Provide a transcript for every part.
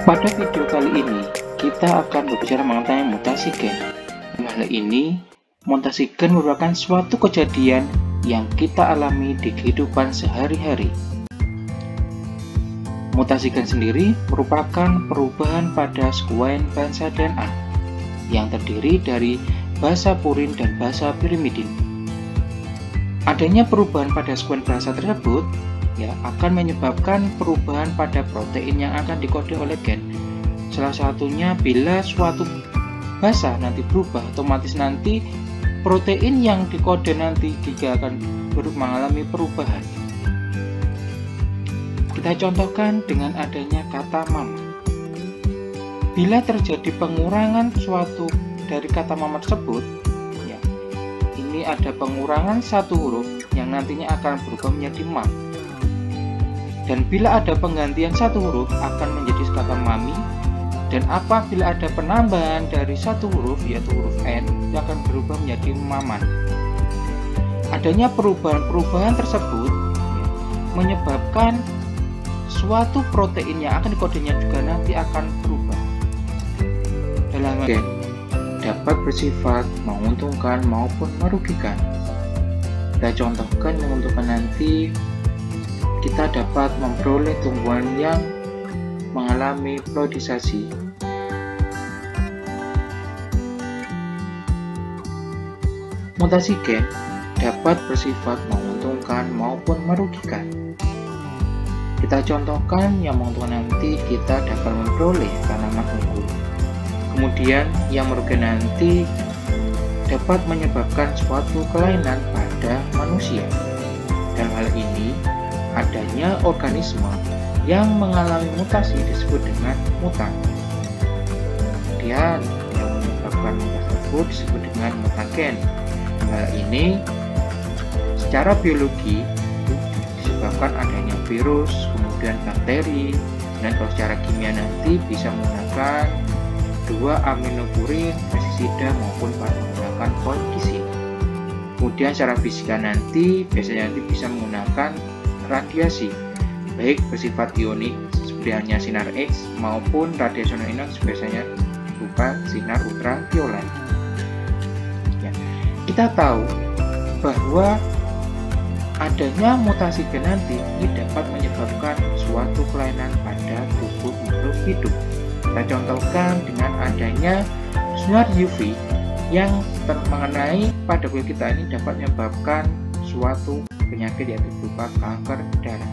Pada video kali ini, kita akan berbicara mengenai mutasi gen. Hal ini, mutasi gen merupakan suatu kejadian yang kita alami di kehidupan sehari-hari. Mutasi gen sendiri merupakan perubahan pada sekuen basa DNA yang terdiri dari basa purin dan basa pirimidin. Adanya perubahan pada sekuen basa tersebut akan menyebabkan perubahan pada protein yang akan dikode oleh gen. Salah satunya bila suatu basa nanti berubah, otomatis nanti protein yang dikode nanti juga akan mengalami perubahan. Kita contohkan dengan adanya kata mama. Bila terjadi pengurangan suatu dari kata mama tersebut, ini ada pengurangan satu huruf yang nantinya akan berubah menjadi ma. Dan bila ada penggantian satu huruf akan menjadi kata mami, dan apabila ada penambahan dari satu huruf yaitu huruf N, itu akan berubah menjadi maman. Adanya perubahan-perubahan tersebut menyebabkan suatu protein yang akan dikodenya juga nanti akan berubah. Dalam gen dapat bersifat menguntungkan maupun merugikan. Kita contohkan menguntungkan nanti kita dapat memperoleh tumbuhan yang mengalami ploidisasi. Mutasi gen dapat bersifat menguntungkan maupun merugikan. Kita contohkan yang menguntungkan nanti kita dapat memperoleh tanaman unggul. Kemudian yang merugikan nanti dapat menyebabkan suatu kelainan pada manusia. Dalam hal ini adanya organisme yang mengalami mutasi disebut dengan mutan. Kemudian yang menyebabkan mutasi tersebut disebut dengan mutagen. Hal ini secara biologi disebabkan adanya virus, kemudian bakteri, dan kalau secara kimia nanti bisa menggunakan 2 aminopurin, pestisida maupun menggunakan polkisin. Kemudian secara fisika nanti biasanya bisa menggunakan radiasi, baik bersifat ionik seperti halnya sinar X maupun radiasi inox biasanya berupa sinar ultraviolet. Kita tahu bahwa adanya mutasi gen nanti ini dapat menyebabkan suatu kelainan pada tubuh makhluk hidup. Kita contohkan dengan adanya sinar UV yang mengenai pada kulit kita ini dapat menyebabkan suatu penyakit yaitu berupa kanker darah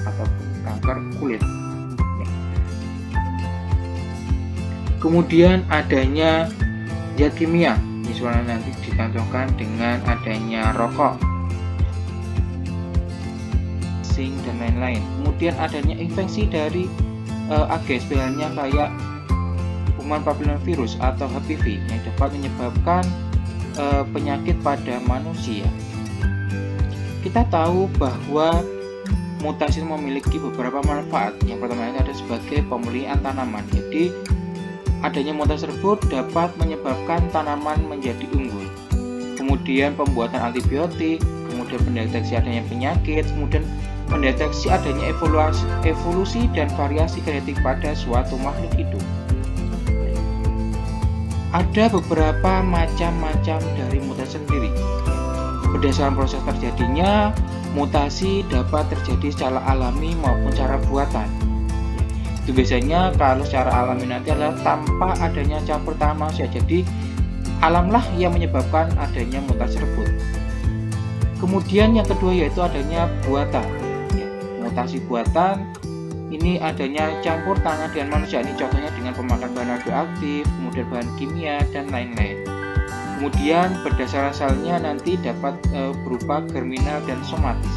ataupun kanker kulit. Kemudian adanya zat kimia, misalnya nanti dicontohkan dengan adanya rokok, sing dan lain-lain. Kemudian adanya infeksi dari Aedes, misalnya kayak kuman papillomavirus atau HPV yang dapat menyebabkan penyakit pada manusia. Kita tahu bahwa mutasi memiliki beberapa manfaat. Yang pertama ada sebagai pemulihan tanaman. Jadi adanya mutasi tersebut dapat menyebabkan tanaman menjadi unggul. Kemudian pembuatan antibiotik, kemudian mendeteksi adanya penyakit, kemudian mendeteksi adanya evolusi dan variasi genetik pada suatu makhluk hidup. Ada beberapa macam-macam dari mutasi sendiri. Berdasarkan proses terjadinya, mutasi dapat terjadi secara alami maupun secara buatan. Itu biasanya kalau secara alami nanti adalah tanpa adanya campur tangan manusia. Jadi alamlah yang menyebabkan adanya mutasi tersebut. Kemudian yang kedua yaitu adanya buatan. Mutasi buatan ini adanya campur tangan dengan manusia. Ini contohnya dengan pemakaian bahan radioaktif, kemudian bahan kimia dan lain-lain. Kemudian berdasarkan selnya nanti dapat berupa germinal dan somatis.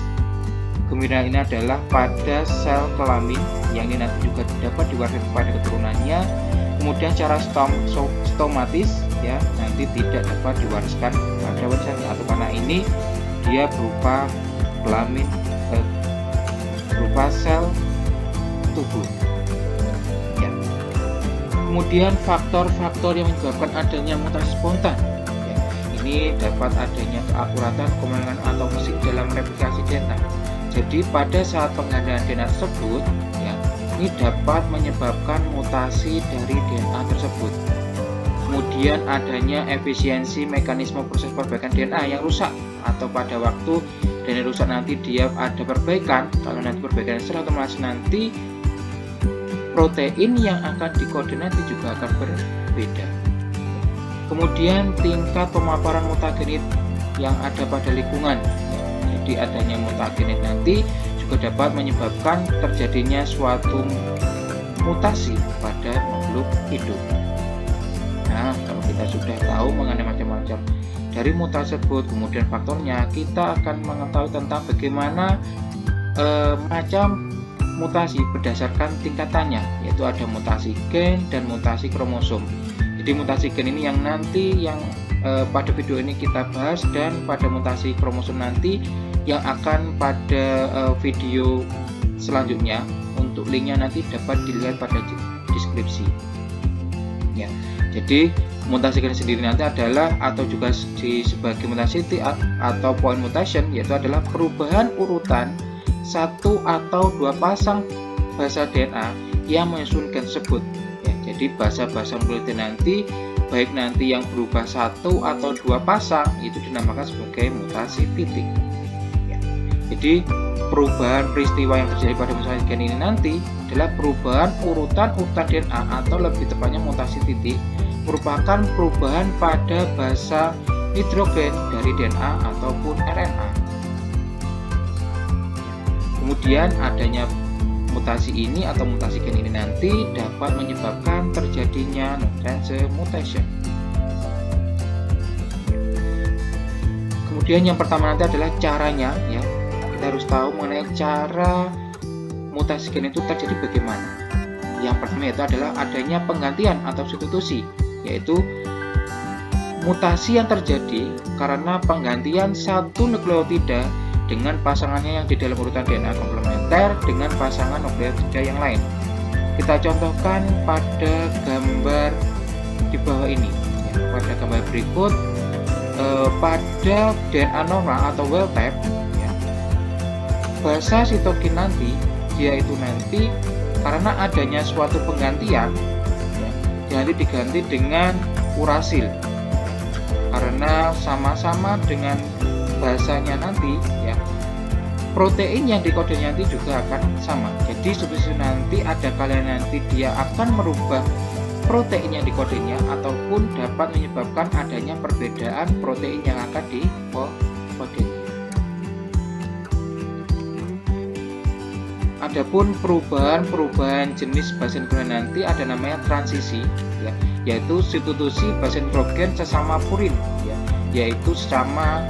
Germinal ini adalah pada sel kelamin yang ini nanti juga dapat diwariskan kepada keturunannya. Kemudian secara stomatis nanti tidak dapat diwariskan pada warisannya, atau karena ini dia berupa kelamin berupa sel tubuh. Kemudian faktor-faktor yang menyebabkan adanya mutasi spontan. Ini dapat adanya keakuratan, kemenangan atau fisik dalam replikasi DNA. Jadi pada saat penggandaan DNA tersebut ini dapat menyebabkan mutasi dari DNA tersebut. Kemudian adanya efisiensi mekanisme proses perbaikan DNA yang rusak, atau pada waktu DNA rusak nanti dia ada perbaikan. Kalau nanti perbaikan secara otomatis nanti protein yang akan dikode nanti juga akan berbeda. Kemudian tingkat pemaparan mutagenik yang ada pada lingkungan. Jadi adanya mutagenik nanti juga dapat menyebabkan terjadinya suatu mutasi pada makhluk hidup. Nah, kalau kita sudah tahu mengenai macam-macam dari mutasi tersebut, kemudian faktornya, kita akan mengetahui tentang bagaimana macam mutasi berdasarkan tingkatannya, yaitu ada mutasi gen dan mutasi kromosom. Jadi mutasi gen ini yang nanti pada video ini kita bahas, dan pada mutasi kromosom nanti yang akan pada video selanjutnya. Untuk linknya nanti dapat dilihat pada deskripsi. Ya, jadi mutasi gen sendiri nanti adalah, atau juga sebagai mutasi atau point mutation, yaitu adalah perubahan urutan satu atau dua pasang basa DNA yang menyusun gen tersebut. Ya, jadi basa-basa nukleotida nanti, baik nanti yang berubah satu atau dua pasang, itu dinamakan sebagai mutasi titik. Ya, jadi perubahan peristiwa yang terjadi pada mutasi gen ini nanti adalah perubahan urutan DNA, atau lebih tepatnya mutasi titik, merupakan perubahan pada basa hidrogen dari DNA ataupun RNA. Kemudian adanya mutasi ini atau mutasi gen ini nanti dapat menyebabkan terjadinya non-transfer mutation. Kemudian yang pertama nanti adalah caranya, ya. Kita harus tahu mengenai cara mutasi gen itu terjadi bagaimana. Yang pertama itu adalah adanya penggantian atau substitusi, yaitu mutasi yang terjadi karena penggantian satu nukleotida dengan pasangannya yang di dalam urutan DNA komplementer dengan pasangan nukleotida yang lain. Kita contohkan pada gambar di bawah ini. Ya, pada gambar berikut, pada DNA normal atau wild type, ya, basa sitokin nanti dia itu nanti karena adanya suatu penggantian, ya, nanti diganti dengan urasil, karena sama-sama dengan bahasanya nanti, ya, protein yang dikodenya nanti juga akan sama. Jadi substitusi nanti ada kalanya nanti dia akan merubah protein yang dikodenya, ataupun dapat menyebabkan adanya perbedaan protein yang akan dikodenya. Adapun perubahan jenis basa nitrogen nanti ada namanya transisi, ya, yaitu substitusi basa nitrogen sesama purin, ya, yaitu sesama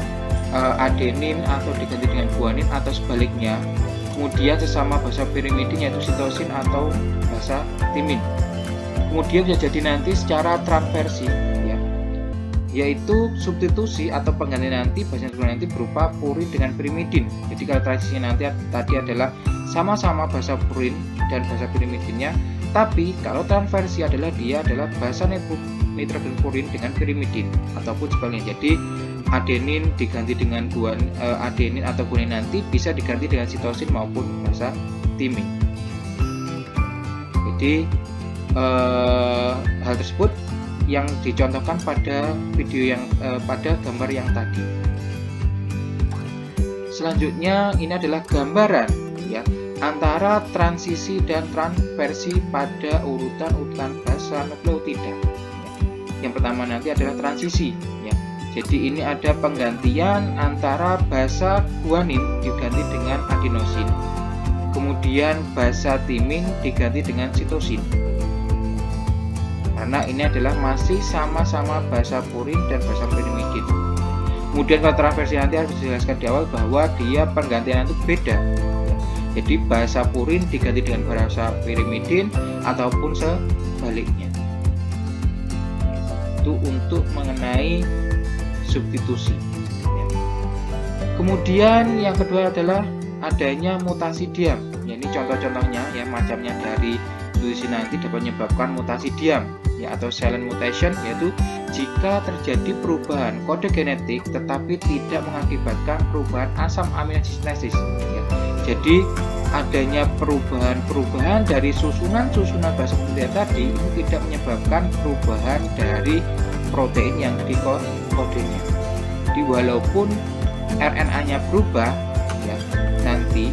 adenin atau diganti dengan guanin atau sebaliknya. Kemudian sesama basa pirimidin yaitu sitosin atau basa timin. Kemudian bisa jadi nanti secara transversi, ya, yaitu substitusi atau pengganti nanti basa nitrogen nanti berupa purin dengan pirimidin. Jadi kalau transisi nanti tadi adalah sama-sama basa purin dan basa pirimidinnya, tapi kalau transversi adalah dia adalah basa nitrogen purin dengan pirimidin ataupun sebaliknya. Jadi adenin diganti dengan adenin atau guanin nanti bisa diganti dengan sitosin maupun basa timin. Jadi hal tersebut yang dicontohkan pada video yang pada gambar yang tadi. Selanjutnya ini adalah gambaran, ya, antara transisi dan transversi pada urutan basa nukleotida. Yang pertama nanti adalah transisi, ya. Jadi ini ada penggantian antara basa guanin diganti dengan adenosin, kemudian basa timin diganti dengan sitosin. Karena ini adalah masih sama-sama basa purin dan basa pirimidin. Kemudian kalau transversi nanti harus dijelaskan di awal bahwa dia penggantian itu beda. Jadi basa purin diganti dengan basa pirimidin ataupun sebaliknya. Itu untuk mengenai substitusi. Kemudian yang kedua adalah adanya mutasi diam. Ya, ini contoh-contohnya, ya, macamnya dari substitusi nanti dapat menyebabkan mutasi diam, ya, atau silent mutation, yaitu jika terjadi perubahan kode genetik tetapi tidak mengakibatkan perubahan asam amino sintesis, ya. Jadi adanya perubahan dari susunan basa nukleotit tadi ini tidak menyebabkan perubahan dari protein yang dikodenya. Jadi walaupun RNA-nya berubah, ya, nanti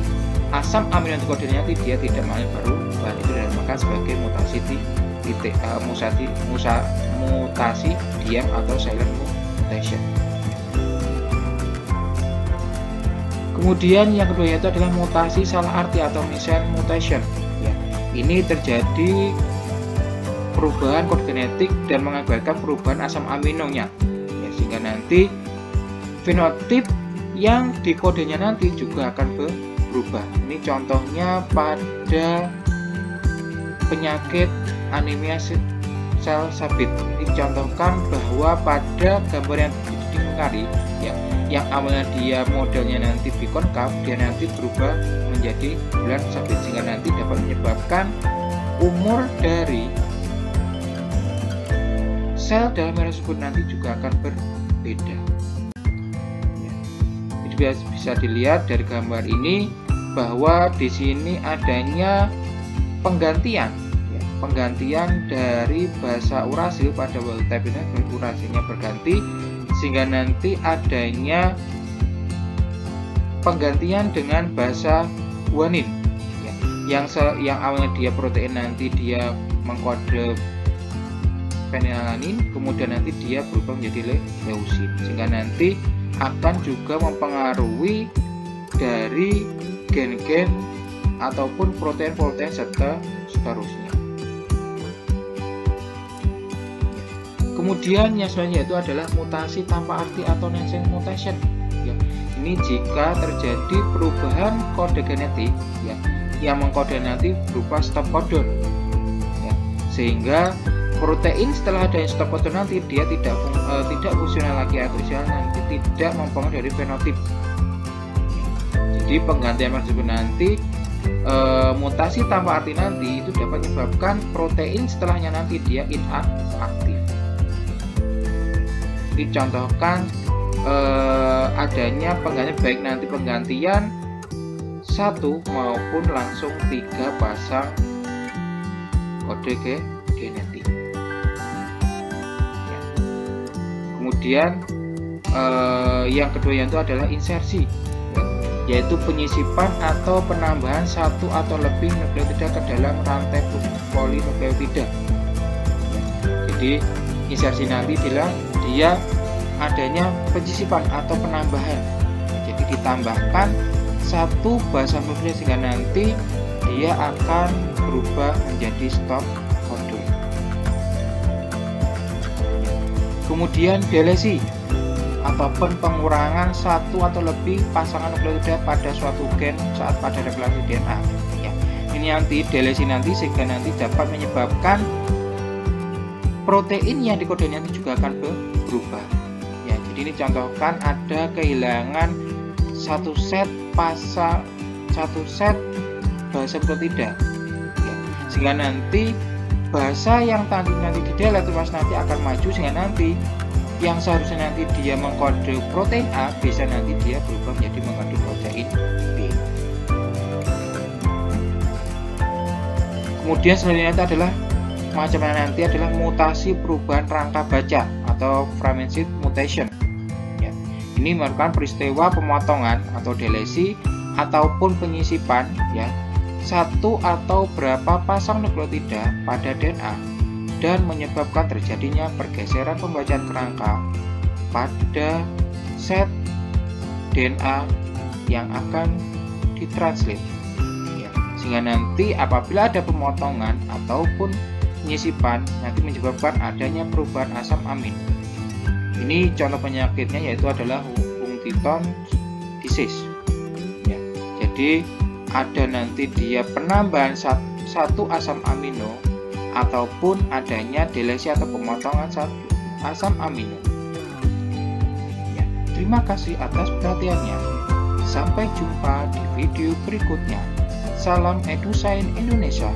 asam amino kodenya nanti dia tidak mengalami perubahan, itu dinamakan sebagai mutasi mutasi diam atau silent mutation. Kemudian yang kedua yaitu adalah mutasi salah arti atau missense mutation. Ya, ini terjadi perubahan kode genetik dan mengakibatkan perubahan asam aminonya, ya, sehingga nanti fenotip yang dikodenya nanti juga akan berubah. Ini contohnya pada penyakit anemia sel sabit. Ini contohkan bahwa pada gambar yang dikari, ya, yang awalnya dia modelnya nanti bikonkav, dia nanti berubah menjadi bulan sabit, sehingga nanti dapat menyebabkan umur dari sel dalam merah tersebut nanti juga akan berbeda. Ya. Jadi bisa dilihat dari gambar ini bahwa di sini adanya penggantian dari basa urasil pada wild type ini, urasilnya berganti, sehingga nanti adanya penggantian dengan basa guanin, ya, yang awalnya dia protein nanti dia mengkode fenilalanin, kemudian nanti dia berubah menjadi leusin, sehingga nanti akan juga mempengaruhi dari gen-gen ataupun protein-protein seterusnya. Kemudian yang selanjutnya itu adalah mutasi tanpa arti atau nonsense mutation. Ya, ini jika terjadi perubahan kode genetik, ya, yang mengkode nanti berupa stop codon, ya, sehingga protein setelah adanya stop codon nanti dia tidak fungsional lagi atau nanti tidak mempengaruhi dari fenotip. Jadi penggantian tersebut nanti mutasi tanpa arti nanti itu dapat menyebabkan protein setelahnya nanti dia inaktif. Dicontohkan adanya penggantian, baik nanti penggantian 1 maupun langsung 3 pasang kode genetik. Ya. Kemudian yang kedua itu adalah insersi, ya, yaitu penyisipan atau penambahan 1 atau lebih nukleotida ke dalam rantai polinukleotida. Ya. Jadi insersi nanti dia adanya penyisipan atau penambahan, jadi ditambahkan 1 basa nukleus sehingga nanti dia akan berubah menjadi stop codon. Kemudian delesi ataupun pengurangan 1 atau lebih pasangan nukleotida pada suatu gen saat pada replikasi DNA. Ya, ini nanti delesi nanti sehingga nanti dapat menyebabkan protein yang dikodenya nanti juga akan berubah. Ya, jadi ini contohkan ada kehilangan satu set basa nukleotida, ya, sehingga nanti basa yang nanti di delete nanti akan maju, sehingga nanti yang seharusnya nanti dia mengkode protein A bisa nanti dia berubah menjadi mengkode protein B. Kemudian selanjutnya adalah macamnya nanti adalah mutasi perubahan rangka baca atau fragmented mutation. Ya, ini merupakan peristiwa pemotongan atau delesi ataupun penyisipan, ya, 1 atau berapa pasang nukleotida pada DNA dan menyebabkan terjadinya pergeseran pembacaan kerangka pada set DNA yang akan ditranslate. Ya, sehingga nanti apabila ada pemotongan ataupun penyisipan nanti menyebabkan adanya perubahan asam amin. Ini contoh penyakitnya yaitu adalah Huntington disease. Ya, jadi ada nanti dia penambahan 1 asam amino ataupun adanya delesi atau pemotongan 1 asam amino. Ya, terima kasih atas perhatiannya. Sampai jumpa di video berikutnya. Salam EduScience Indonesia.